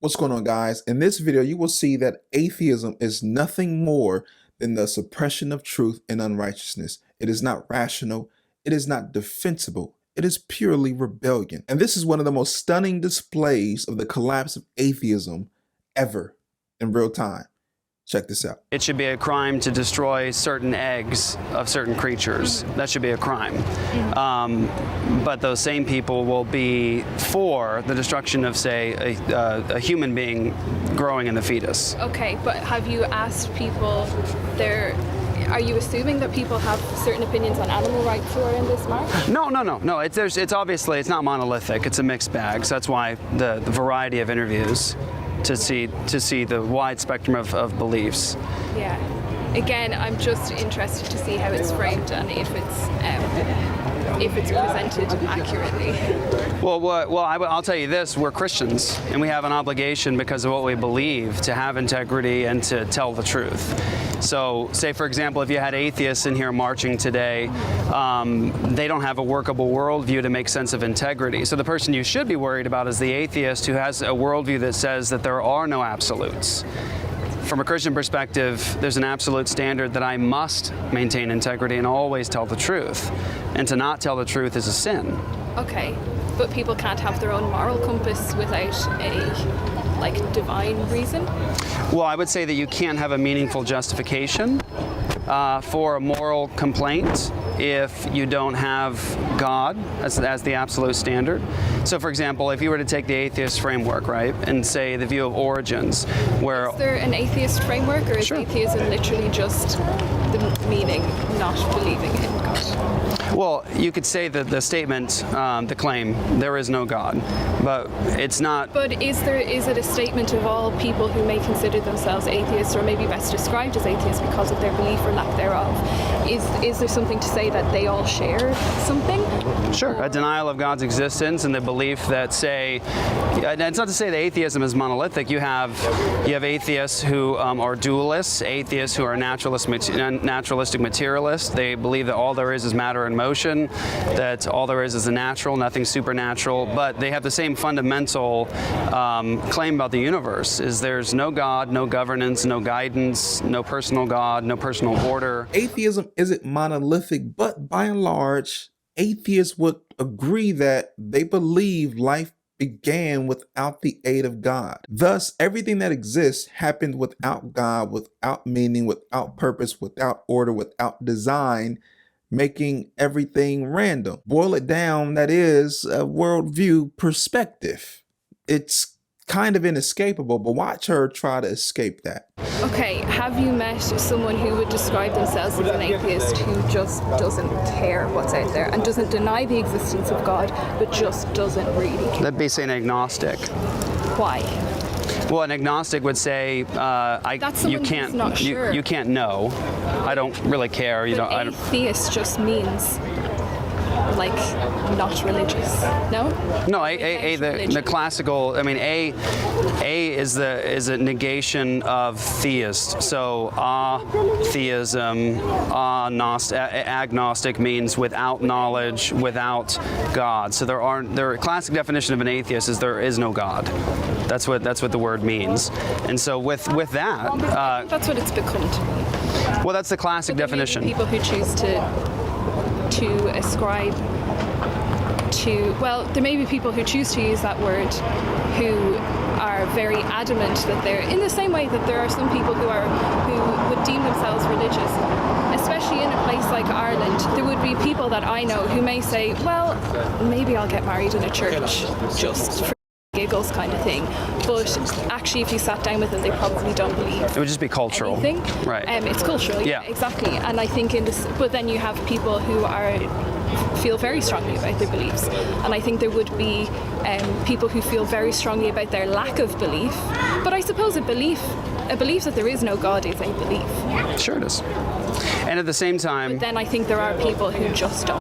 What's going on, guys? In this video, you will see that atheism is nothing more than the suppression of truth and unrighteousness. It is not rational. It is not defensible. It is purely rebellion. And this is one of the most stunning displays of the collapse of atheism ever in real time. Check this out. It should be a crime to destroy certain eggs of certain creatures. That should be a crime. But those same people will be for the destruction of, say, a human being growing in the fetus. Okay, but have you asked people are you assuming that people have certain opinions on animal rights who are in this march? No. It's obviously, it's not monolithic. It's a mixed bag. So that's why the variety of interviews to see the wide spectrum of beliefs. Yeah. Again, I'm just interested to see how it's framed and if it's presented accurately. I'll tell you this: we're Christians, and we have an obligation because of what we believe to have integrity and to tell the truth. So, say for example, if you had atheists in here marching today, they don't have a workable worldview to make sense of integrity. So the person you should be worried about is the atheist who has a worldview that says that there are no absolutes. From a Christian perspective, there's an absolute standard that I must maintain integrity and always tell the truth. And to not tell the truth is a sin. Okay, but people can't have their own moral compass without a divine reason? Well, I would say that you can't have a meaningful justification for a moral complaint if you don't have God as the absolute standard. So, for example, if you were to take the atheist framework, right, and say the view of origins, where... Is there an atheist framework, or is Sure. atheism literally just the meaning, not believing in God? Well, you could say that the statement, the claim, there is no God, but it's not... But is it a statement of all people who may consider themselves atheists, or maybe best described as atheists because of their belief or lack thereof? Is there something to say that they all share something? Sure, a denial of God's existence and the belief that, say, and it's not to say that atheism is monolithic. You have atheists who are dualists, atheists who are naturalistic materialists. They believe that all there is matter and motion, that all there is a natural, nothing supernatural, but they have the same fundamental claim about the universe, is there's no God, no governance, no guidance, no personal God, no personal order. Atheism isn't monolithic, but by and large, atheists would agree that they believe life began without the aid of God. Thus, everything that exists happened without God, without meaning, without purpose, without order, without design, making everything random. Boil it down, that is a worldview perspective. It's kind of inescapable, but watch her try to escape that. Okay, have you met someone who would describe themselves as an atheist who just doesn't care what's out there and doesn't deny the existence of God, but just doesn't really care? That'd be, say, an agnostic. Why? Well, an agnostic would say, That's someone you can't, who's not sure. you can't know. I don't really care. But atheist just means like not religious. No? No, the classical, I mean, A is a negation of theist. So theism, agnostic means without knowledge, without God. So their classic definition of an atheist is there is no God. That's what the word means. And so with that, that's what it's become to me. well, that's the classic definition. People who choose to ascribe to, well, there may be people who choose to use that word who are very adamant that they're, in the same way that there are some people who would deem themselves religious, especially in a place like Ireland. There would be people that I know who may say, well, maybe I'll get married in a church just for giggles kind of thing, but actually if you sat down with them, they probably don't believe it would just be cultural anything. Right. It's cultural, yeah, exactly. And I think but then you have people who feel very strongly about their beliefs, and I think there would be people who feel very strongly about their lack of belief. But I suppose a belief that there is no God is a belief. Sure it is. And at the same time, but then I think there are people who just don't.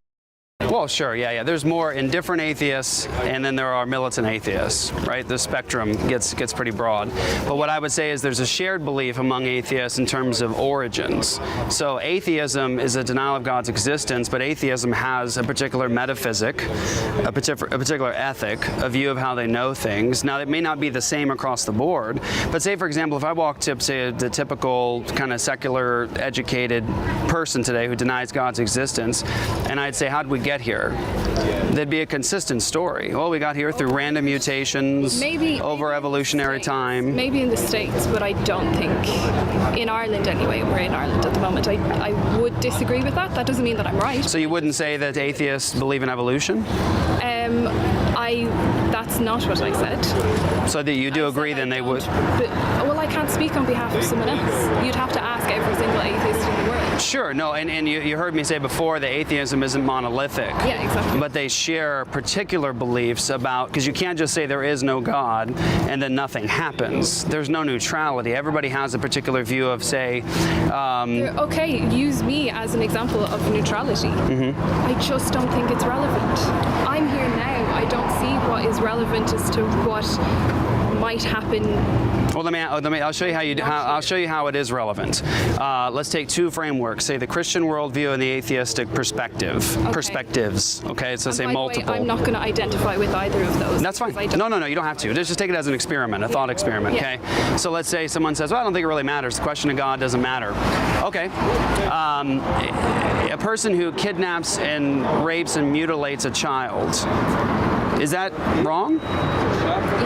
Well, sure, yeah. There's more indifferent atheists, and then there are militant atheists, right? The spectrum gets pretty broad. But what I would say is there's a shared belief among atheists in terms of origins. So atheism is a denial of God's existence, but atheism has a particular metaphysic, a particular ethic, a view of how they know things. Now, it may not be the same across the board, but say, for example, if I walked up, say, the typical kind of secular, educated person today who denies God's existence, and I'd say, how did we get here? There'd be a consistent story. Well, we got here through random mutations, over evolutionary time. Maybe in the States, but I don't think in Ireland anyway. We're in Ireland at the moment. I would disagree with that. That doesn't mean that I'm right. So you wouldn't say that atheists believe in evolution? That's not what I said. So that you do agree then they would? But, well, I can't speak on behalf of someone else. You'd have to ask every single atheist in the world. Sure, no, and you heard me say before that atheism isn't monolithic. Yeah, exactly. But they share particular beliefs about, because you can't just say there is no God and then nothing happens. There's no neutrality. Everybody has a particular view of, say... okay, use me as an example of neutrality. I just don't think it's relevant. I'm here now. I don't see what is relevant as to what might happen. Well, I'll show you I'll show you how it is relevant. Let's take two frameworks, say the Christian worldview and the atheistic perspective. Okay. Perspectives. Okay, so say multiple. I'm not going to identify with either of those. That's fine. No, you don't have to. Just take it as an experiment, a thought experiment. Yeah. Okay. So let's say someone says, "Well, I don't think it really matters. The question of God doesn't matter." Okay. A person who kidnaps and rapes and mutilates a child. Is that wrong?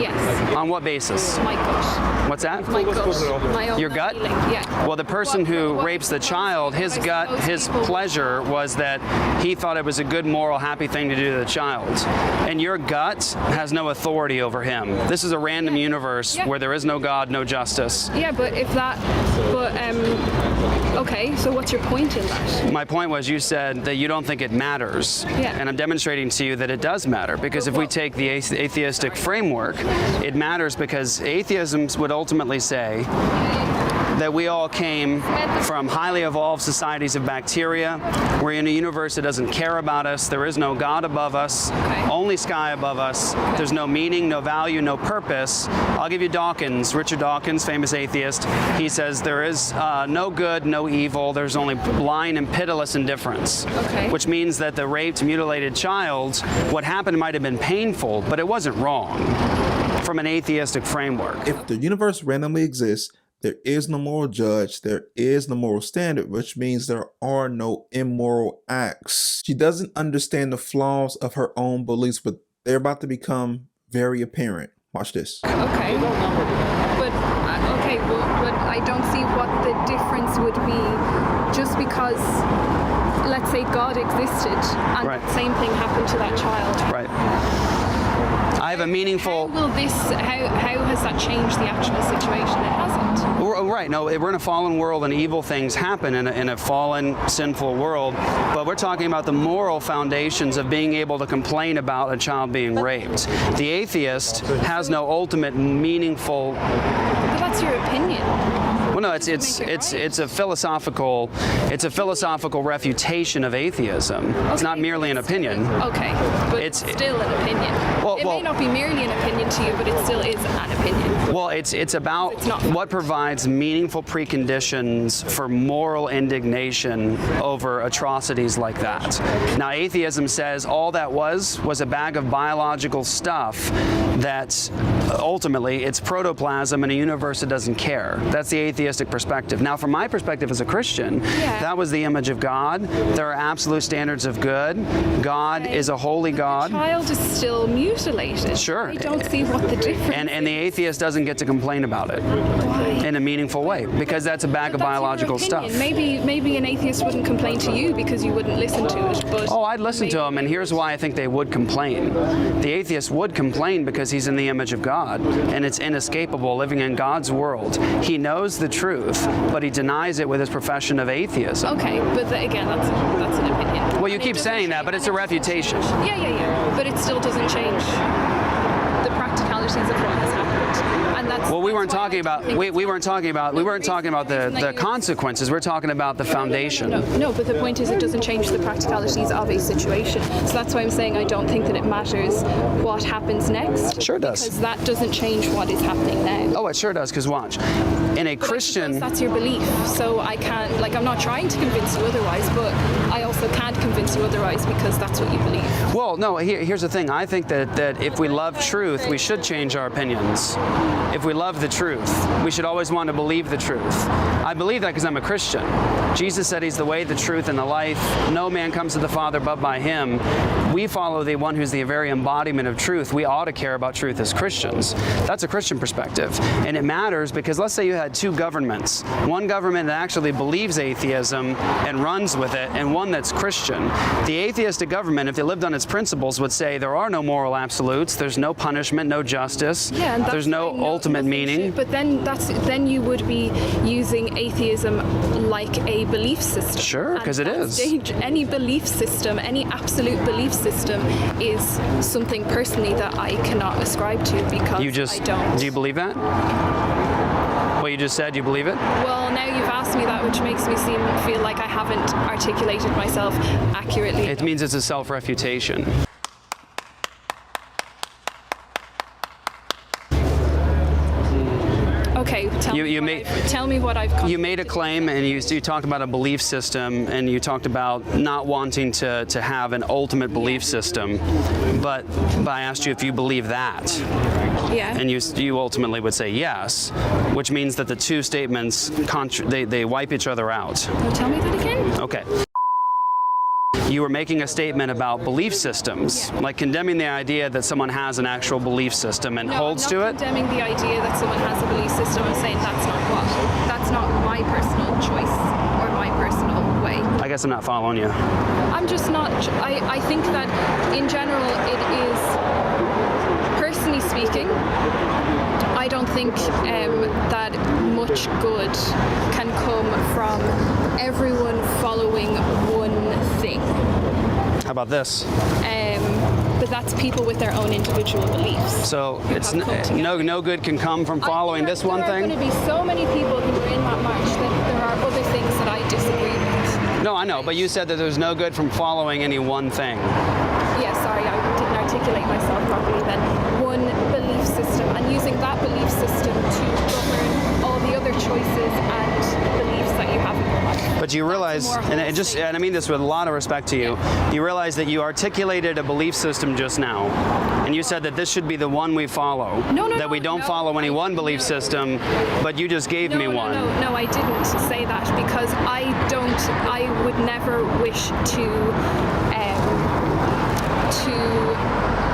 Yes. On what basis? My gut. What's that? My gut. My own Your gut? feeling. Yeah. Well, the person who rapes the child, his pleasure was that he thought it was a good, moral, happy thing to do to the child. And your gut has no authority over him. This is a random universe where there is no God, no justice. Yeah, but okay, so what's your point in that? My point was you said that you don't think it matters. Yeah. And I'm demonstrating to you that it does matter, because if we take the atheistic framework, it matters because atheism would ultimately say that we all came from highly evolved societies of bacteria. We're in a universe that doesn't care about us. There is no God above us, only sky above us. There's no meaning, no value, no purpose. I'll give you Dawkins, Richard Dawkins, famous atheist. He says there is no good, no evil. There's only blind and pitiless indifference, which means that the raped, mutilated child, what happened might have been painful, but it wasn't wrong from an atheistic framework. If the universe randomly exists, there is no moral judge, there is no moral standard, which means there are no immoral acts. She doesn't understand the flaws of her own beliefs, but they're about to become very apparent. Watch this. Okay. But I don't see what the difference would be just because, let's say, God existed and the same thing happened to that child. Right. I have a meaningful... How has that changed the actual situation? It hasn't. Right. No, we're in a fallen world and evil things happen in a fallen, sinful world. But we're talking about the moral foundations of being able to complain about a child being raped. The atheist has no ultimate meaningful... But that's your opinion. Well, no, it's a philosophical refutation of atheism. Okay, it's not merely an opinion. Okay, but it's still an opinion. Well, it may not be merely an opinion to you, but it still is an opinion. Well, it's about what provides meaningful preconditions for moral indignation over atrocities like that. Now, atheism says all that was a bag of biological stuff that ultimately it's protoplasm in a universe that doesn't care. That's the atheistic perspective. Now, from my perspective as a Christian, that was the image of God. There are absolute standards of good. God is a holy God. The child is still mutilated. Sure. I don't see what the difference is. And the atheist doesn't get to complain about it. Why? In a meaningful way, because that's a bag of biological stuff. Maybe an atheist wouldn't complain to you because you wouldn't listen to it. But I'd listen to him, and here's why I think they would complain. The atheist would complain because he's in the image of God, and it's inescapable living in God's world. He knows the truth, but he denies it with his profession of atheism. Okay, but again, that's an opinion. Well, you keep saying that, but it's a refutation. Yeah. But it still doesn't change the practicalities of what has happened. And that's... Well, we we weren't talking about we weren't talking about the consequences. We're talking about the foundation. No, but the point is it doesn't change the practicalities of a situation. So that's why I'm saying I don't think that it matters what happens next. Sure does. Because that doesn't change what is happening now. Oh, it sure does. Because watch, in a Christian, that's your belief. So I can't, like, I'm not trying to convince you otherwise, but I also can't convince you otherwise because that's what you believe. well, no. Here's the thing. I think that if we love truth, we should change our opinions. If we love the truth, we should always want to believe the truth. I believe that because I'm a Christian. Jesus said he's the way, the truth, and the life. No man comes to the Father but by him. We follow the one who's the very embodiment of truth. We ought to care about truth as Christians. That's a Christian perspective. And it matters because let's say you had two governments. One government that actually believes atheism and runs with it, and one that's Christian. The atheistic government, if they lived on its principles, would say there are no moral absolutes, there's no punishment, no justice, and there's no ultimate meaning. But then you would be using atheism like a belief system. Sure, because it is. Any belief system, any absolute belief system is something personally that I cannot ascribe to because I don't. Do you believe that? What you just said, you believe it? Well, now you've asked me that, which makes me feel like I haven't articulated myself accurately. It means it's a self-refutation. Okay, tell me what I've. You made a claim, and you talked about a belief system, and you talked about not wanting to have an ultimate belief system. But I asked you if you believe that. Yeah. And you ultimately would say yes, which means that the two statements they wipe each other out. Well, tell me that again. Okay. You were making a statement about belief systems, like condemning the idea that someone has an actual belief system and holds to it. I'm not condemning the idea that someone has a belief system. I'm saying that's not my personal choice or my personal way. I guess I'm not following you. I'm just not. I think that in general it is, personally speaking, I don't think that much good can come from everyone following one thing. How about this? But that's people with their own individual beliefs. So it's no good can come from following this one thing? There are going to be so many people who are in that march that there are other things that I disagree with. No, I know, but you said that there's no good from following any one thing. Yeah, sorry, I didn't articulate myself properly then. One belief system, and using that belief system to govern all the other choices and beliefs that you have in your life. But you realize, and I mean this with a lot of respect to you, you realize that you articulated a belief system just now, and you said that this should be the one we follow. That we don't follow any one belief system, but you just gave me one. No, I didn't say that because I would never wish to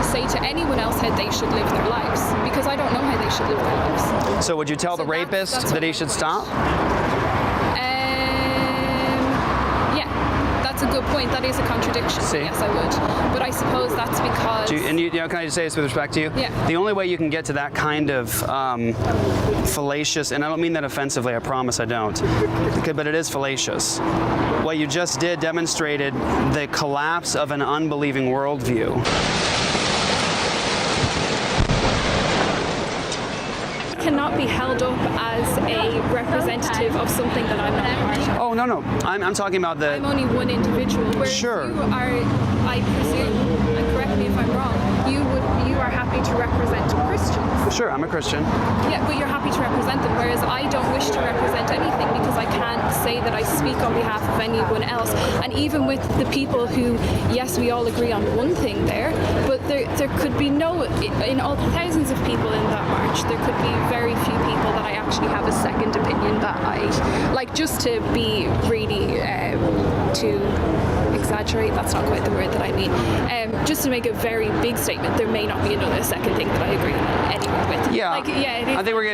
say to anyone else how they should live their lives, because I don't know how they should live their lives. So would you tell the rapist that he should stop? Yeah, that's a good point. That is a contradiction. See? Yes, I would. But I suppose that's because... can I just say this with respect to you? Yeah. The only way you can get to that kind of fallacious, and I don't mean that offensively, I promise I don't, but it is fallacious. What you just did demonstrated the collapse of an unbelieving worldview. Cannot be held up as a representative of something that I'm not a part of. Oh, no. I'm talking about the... I'm only one individual. Whereas Sure. You are, I presume, and correct me if I'm wrong, you are happy to represent Christians. Sure, I'm a Christian. Yeah, but you're happy to represent them, whereas I don't wish to represent anything because I can't say that I speak on behalf of anyone else. And even with the people who, yes, we all agree on one thing there, but there could be in all the thousands of people in that march, there could be very few people that I actually have a second opinion that I, like, just to be really, to exaggerate, that's not quite the word that I mean, just to make a very big statement, there may not be another second thing that I agree anywhere with. Yeah, I think we're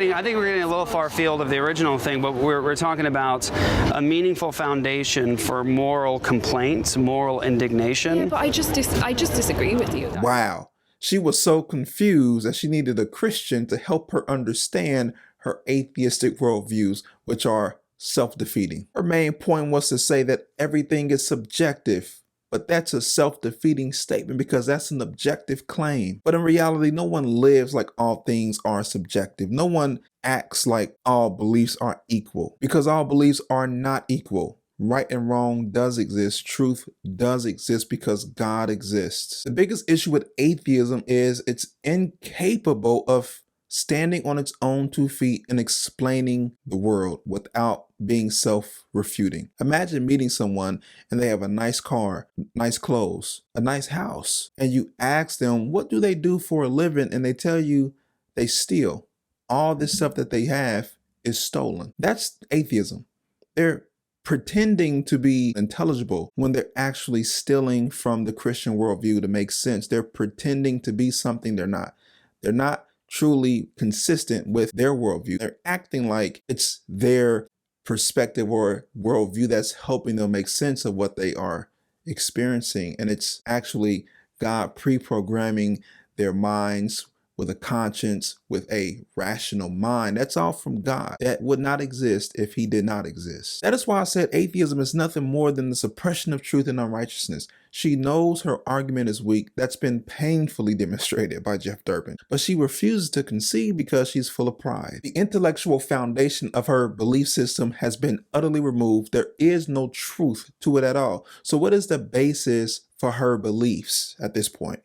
getting a little far field of the original thing, but we're talking about a meaningful foundation for moral complaints, moral indignation. Yeah, but I just disagree with you. Wow. She was so confused that she needed a Christian to help her understand her atheistic worldviews, which are self-defeating. Her main point was to say that everything is subjective, But that's a self-defeating statement because that's an objective claim. But in reality, no one lives like all things are subjective. No one acts like all beliefs are equal because all beliefs are not equal. Right and wrong does exist. Truth does exist because God exists. The biggest issue with atheism is it's incapable of standing on its own 2 feet and explaining the world without being self-refuting. Imagine meeting someone and they have a nice car, nice clothes, a nice house, and you ask them, what do they do for a living? And they tell you they steal. All this stuff that they have is stolen. That's atheism. They're pretending to be intelligible when they're actually stealing from the Christian worldview to make sense. They're pretending to be something they're not. They're not truly consistent with their worldview. They're acting like it's their perspective or worldview that's helping them make sense of what they are experiencing. And it's actually God pre-programming their minds with a conscience, with a rational mind. That's all from God. That would not exist if he did not exist. That is why I said atheism is nothing more than the suppression of truth and unrighteousness. She knows her argument is weak. That's been painfully demonstrated by Jeff Durbin, but she refuses to concede because she's full of pride. The intellectual foundation of her belief system has been utterly removed. There is no truth to it at all. So what is the basis for her beliefs at this point?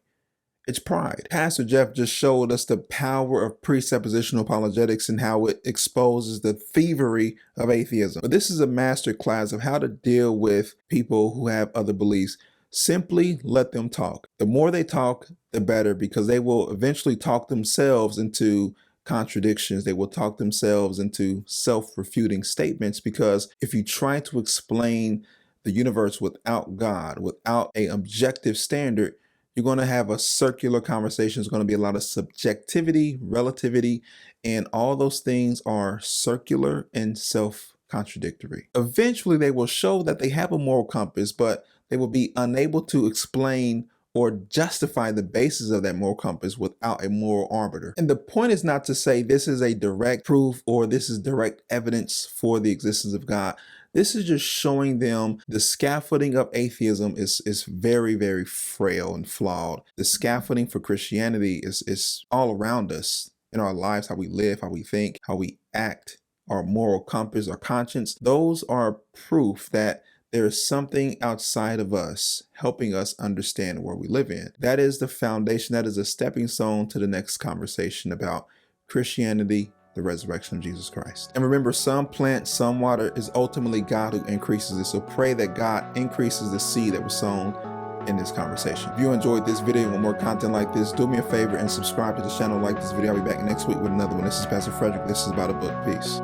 It's pride. Pastor Jeff just showed us the power of presuppositional apologetics and how it exposes the thievery of atheism. But this is a master class of how to deal with people who have other beliefs. Simply let them talk. The more they talk, the better, because they will eventually talk themselves into contradictions. They will talk themselves into self-refuting statements, because if you try to explain the universe without God, without an objective standard, you're going to have a circular conversation. It's going to be a lot of subjectivity, relativity, and all those things are circular and self-contradictory. Eventually, they will show that they have a moral compass, but they will be unable to explain or justify the basis of that moral compass without a moral arbiter. And the point is not to say this is a direct proof or this is direct evidence for the existence of God. This is just showing them the scaffolding of atheism is very, very frail and flawed. The scaffolding for Christianity is all around us in our lives, how we live, how we think, how we act, our moral compass, our conscience. Those are proof that there is something outside of us helping us understand where we live in. That is the foundation. That is a stepping stone to the next conversation about Christianity, the resurrection of Jesus Christ. And remember, some plant, some water, is ultimately God who increases it. So pray that God increases the seed that was sown in this conversation. If you enjoyed this video and want more content like this, do me a favor and subscribe to the channel, like this video. I'll be back next week with another one. This is Pastor Frederick. This is About a Book. Peace.